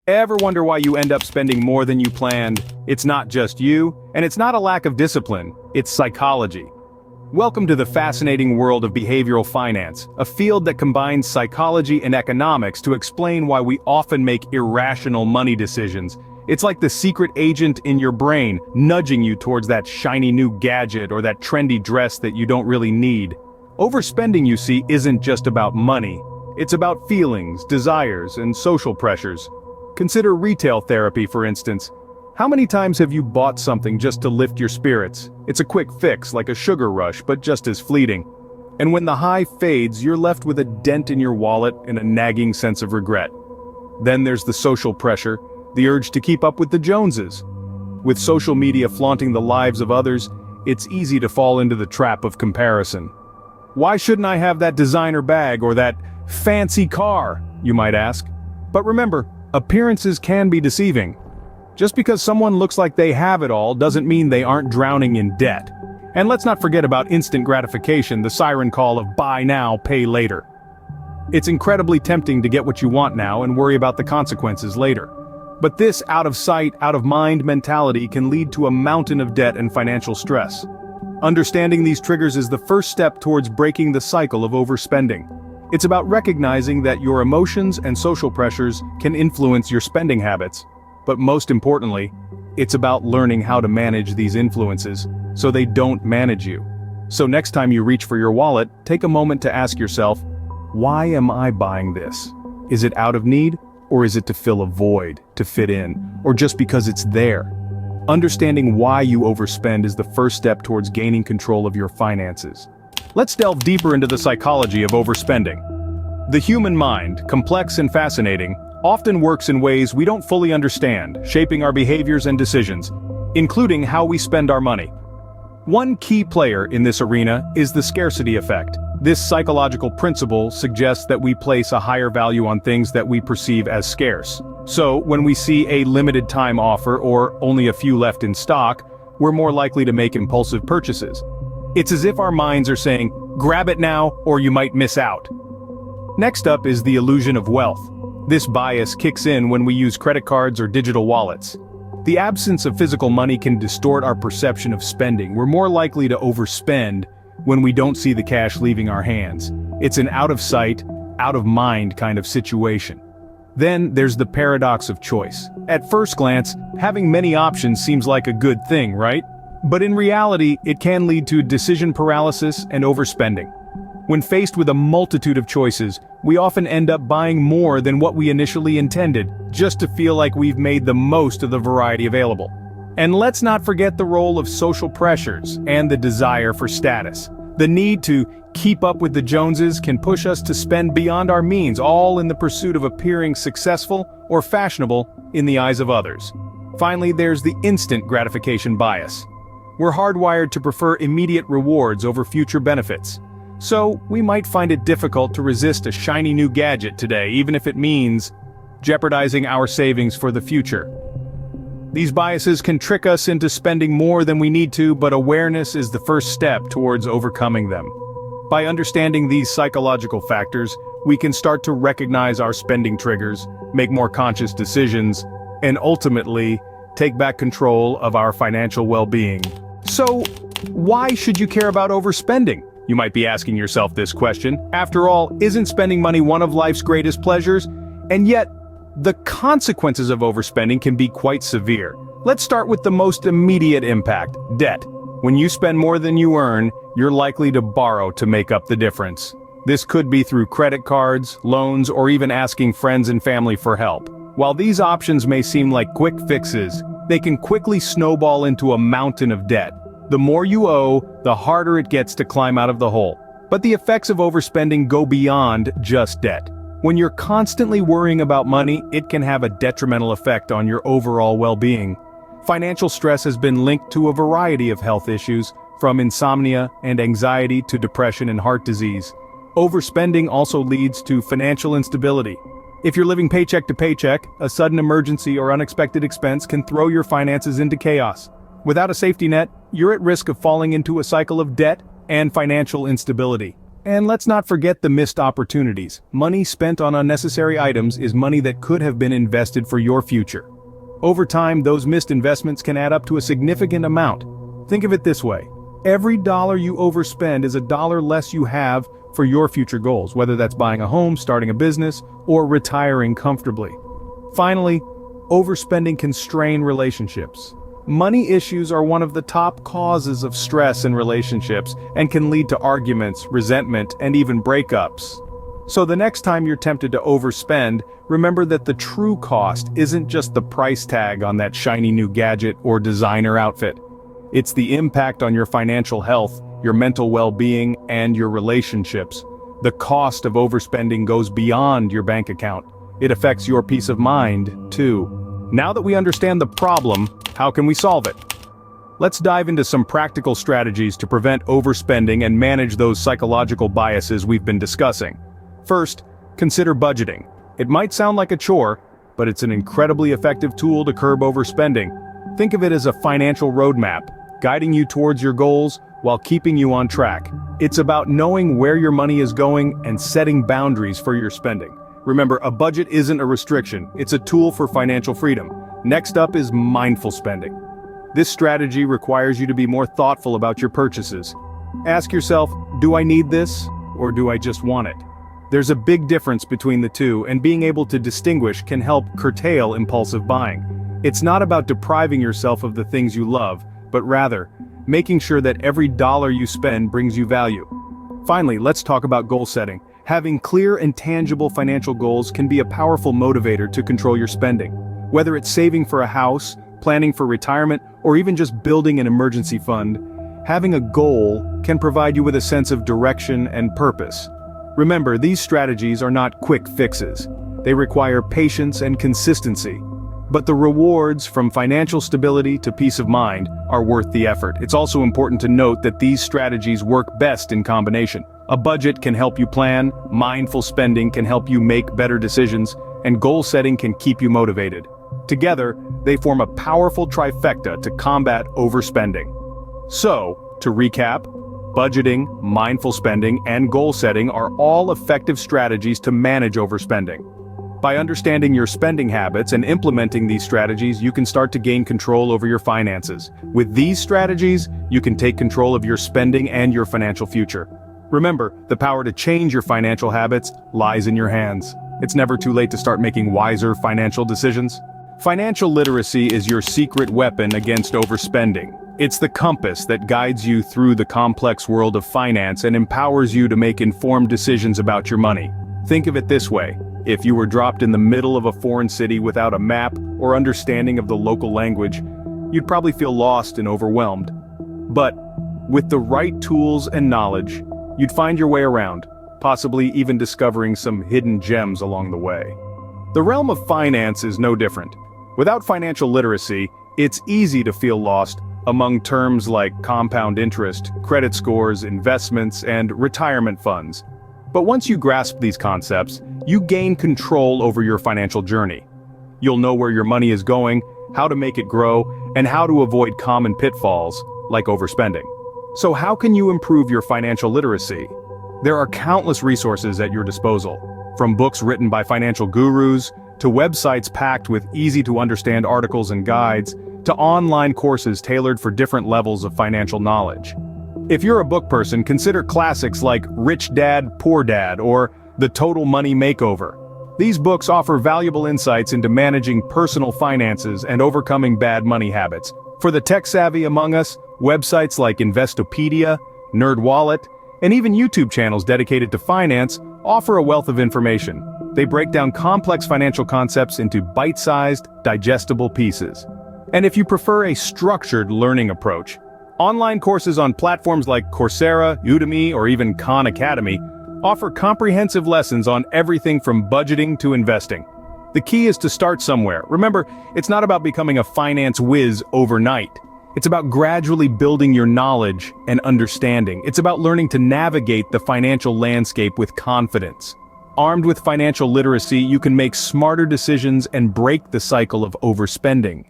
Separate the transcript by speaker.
Speaker 1: Ever wonder why you end up spending more than you planned? It's not just you, and it's not a lack of discipline, it's psychology. Welcome to the fascinating world of behavioral finance, a field that combines psychology and economics to explain why we often make irrational money decisions. It's like the secret agent in your brain, nudging you towards that shiny new gadget or that trendy dress that you don't really need. Overspending, you see, isn't just about money. It's about feelings, desires, and social pressures. Consider retail therapy, for instance. How many times have you bought something just to lift your spirits? It's a quick fix, like a sugar rush, but just as fleeting. And when the high fades, you're left with a dent in your wallet and a nagging sense of regret. Then there's the social pressure, the urge to keep up with the Joneses. With social media flaunting the lives of others, it's easy to fall into the trap of comparison. Why shouldn't I have that designer bag or that fancy car, you might ask? But remember, appearances can be deceiving. Just because someone looks like they have it all doesn't mean they aren't drowning in debt. And let's not forget about instant gratification, the siren call of buy now, pay later. It's incredibly tempting to get what you want now and worry about the consequences later. But this out of sight, out of mind mentality can lead to a mountain of debt and financial stress. Understanding these triggers is the first step towards breaking the cycle of overspending. It's about recognizing that your emotions and social pressures can influence your spending habits. But most importantly, it's about learning how to manage these influences so they don't manage you. So next time you reach for your wallet, take a moment to ask yourself, why am I buying this? Is it out of need? Or is it to fill a void, to fit in, or just because it's there? Understanding why you overspend is the first step towards gaining control of your finances. Let's delve deeper into the psychology of overspending. The human mind, complex and fascinating, often works in ways we don't fully understand, shaping our behaviors and decisions, including how we spend our money. One key player in this arena is the scarcity effect. This psychological principle suggests that we place a higher value on things that we perceive as scarce. So, when we see a limited time offer or only a few left in stock, we're more likely to make impulsive purchases. It's as if our minds are saying, grab it now or you might miss out. Next up is the illusion of wealth. This bias kicks in when we use credit cards or digital wallets. The absence of physical money can distort our perception of spending. We're more likely to overspend when we don't see the cash leaving our hands. It's an out of sight, out of mind kind of situation. Then there's the paradox of choice. At first glance, having many options seems like a good thing, right? But in reality, it can lead to decision paralysis and overspending. When faced with a multitude of choices, we often end up buying more than what we initially intended, just to feel like we've made the most of the variety available. And let's not forget the role of social pressures and the desire for status. The need to keep up with the Joneses can push us to spend beyond our means, all in the pursuit of appearing successful or fashionable in the eyes of others. Finally, there's the instant gratification bias. We're hardwired to prefer immediate rewards over future benefits. So, we might find it difficult to resist a shiny new gadget today, even if it means jeopardizing our savings for the future. These biases can trick us into spending more than we need to, but awareness is the first step towards overcoming them. By understanding these psychological factors, we can start to recognize our spending triggers, make more conscious decisions, and ultimately, take back control of our financial well-being. So, why should you care about overspending? You might be asking yourself this question. After all, isn't spending money one of life's greatest pleasures? And yet, the consequences of overspending can be quite severe. Let's start with the most immediate impact, debt. When you spend more than you earn, you're likely to borrow to make up the difference. This could be through credit cards, loans, or even asking friends and family for help. While these options may seem like quick fixes, they can quickly snowball into a mountain of debt. The more you owe, the harder it gets to climb out of the hole. But the effects of overspending go beyond just debt. When you're constantly worrying about money, it can have a detrimental effect on your overall well-being. Financial stress has been linked to a variety of health issues, from insomnia and anxiety to depression and heart disease. Overspending also leads to financial instability. If you're living paycheck to paycheck, a sudden emergency or unexpected expense can throw your finances into chaos. Without a safety net, you're at risk of falling into a cycle of debt and financial instability. And let's not forget the missed opportunities. Money spent on unnecessary items is money that could have been invested for your future. Over time, those missed investments can add up to a significant amount. Think of it this way. Every dollar you overspend is a dollar less you have for your future goals, whether that's buying a home, starting a business, or retiring comfortably. Finally, overspending can strain relationships. Money issues are one of the top causes of stress in relationships and can lead to arguments, resentment, and even breakups. So the next time you're tempted to overspend, remember that the true cost isn't just the price tag on that shiny new gadget or designer outfit. It's the impact on your financial health, your mental well-being, and your relationships. The cost of overspending goes beyond your bank account. It affects your peace of mind, too. Now that we understand the problem, how can we solve it? Let's dive into some practical strategies to prevent overspending and manage those psychological biases we've been discussing. First, consider budgeting. It might sound like a chore, but it's an incredibly effective tool to curb overspending. Think of it as a financial roadmap, guiding you towards your goals while keeping you on track. It's about knowing where your money is going and setting boundaries for your spending. Remember, a budget isn't a restriction, it's a tool for financial freedom. Next up is mindful spending. This strategy requires you to be more thoughtful about your purchases. Ask yourself, do I need this, or do I just want it? There's a big difference between the two, and being able to distinguish can help curtail impulsive buying. It's not about depriving yourself of the things you love, but rather, making sure that every dollar you spend brings you value. Finally, let's talk about goal setting. Having clear and tangible financial goals can be a powerful motivator to control your spending. Whether it's saving for a house, planning for retirement, or even just building an emergency fund, having a goal can provide you with a sense of direction and purpose. Remember, these strategies are not quick fixes. They require patience and consistency. But the rewards, from financial stability to peace of mind, are worth the effort. It's also important to note that these strategies work best in combination. A budget can help you plan, mindful spending can help you make better decisions, and goal setting can keep you motivated. Together, they form a powerful trifecta to combat overspending. So, to recap, budgeting, mindful spending, and goal setting are all effective strategies to manage overspending. By understanding your spending habits and implementing these strategies, you can start to gain control over your finances. With these strategies, you can take control of your spending and your financial future. Remember, the power to change your financial habits lies in your hands. It's never too late to start making wiser financial decisions. Financial literacy is your secret weapon against overspending. It's the compass that guides you through the complex world of finance and empowers you to make informed decisions about your money. Think of it this way. If you were dropped in the middle of a foreign city without a map or understanding of the local language, you'd probably feel lost and overwhelmed. But with the right tools and knowledge, you'd find your way around, possibly even discovering some hidden gems along the way. The realm of finance is no different. Without financial literacy, it's easy to feel lost among terms like compound interest, credit scores, investments, and retirement funds. But once you grasp these concepts, you gain control over your financial journey. You'll know where your money is going, how to make it grow, and how to avoid common pitfalls, like overspending. So how can you improve your financial literacy? There are countless resources at your disposal, from books written by financial gurus, to websites packed with easy-to-understand articles and guides, to online courses tailored for different levels of financial knowledge. If you're a book person, consider classics like Rich Dad, Poor Dad, or The Total Money Makeover. These books offer valuable insights into managing personal finances and overcoming bad money habits. For the tech-savvy among us, websites like Investopedia, NerdWallet, and even YouTube channels dedicated to finance offer a wealth of information. They break down complex financial concepts into bite-sized, digestible pieces. And if you prefer a structured learning approach, online courses on platforms like Coursera, Udemy, or even Khan Academy offer comprehensive lessons on everything from budgeting to investing. The key is to start somewhere. Remember, it's not about becoming a finance whiz overnight. It's about gradually building your knowledge and understanding. It's about learning to navigate the financial landscape with confidence. Armed with financial literacy, you can make smarter decisions and break the cycle of overspending.